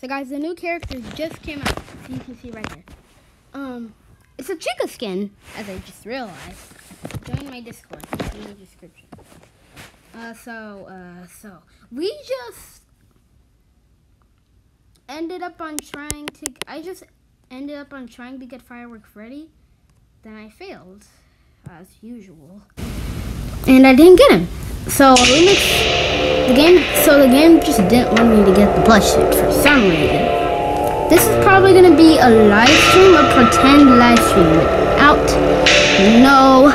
So guys, the new characters just came out. So you can see right there. It's a Chica skin, as I just realized. Join my Discord in the description. So we just ended up on trying to. I just ended up on trying to get Fireworks ready. Then I failed, as usual, and I didn't get him. So the game just didn't want me to get the plush suit for some reason. This is probably gonna be a live stream, a pretend live stream without no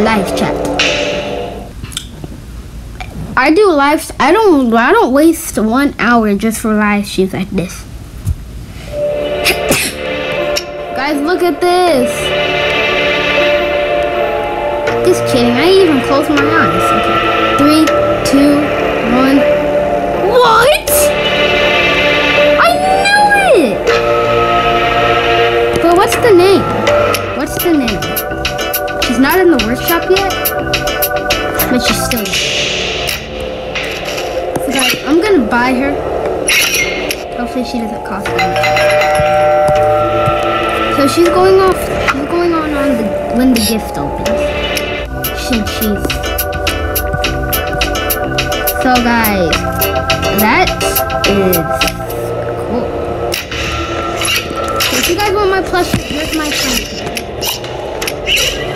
live chat. I don't waste 1 hour just for live streams like this. Guys, look at this. Just kidding. I even closed my eyes. Okay. 3, 2, 1. What? I knew it. But what's the name? What's the name? She's not in the workshop yet, but she's still there. So guys, I'm gonna buy her. Hopefully she doesn't cost me much. So she's going on when the gift opens. So guys, that is cool. So if you guys want my plushie, here's my friend.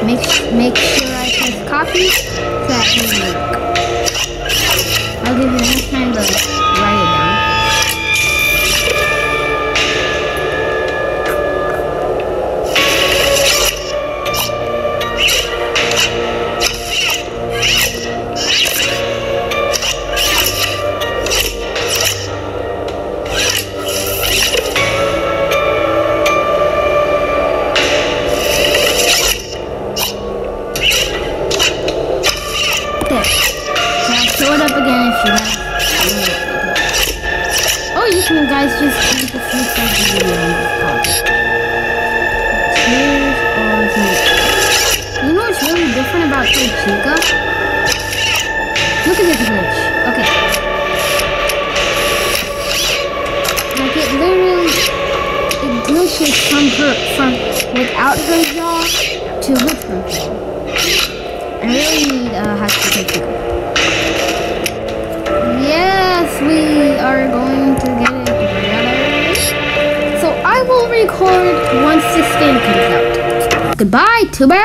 Make sure I press copy so that will work. I'll give you enough time to write it down. Oh, you can guys just keep a few seconds of video on this card. Tears or Snake. You know what's really different about Chica? Look at this glitch. Okay. Like it glitches from without her jaw to with her jaw. I really need Hatsuki Chica. Yes, we are going to get it together. So I will record once this game comes out. Goodbye, Tuber.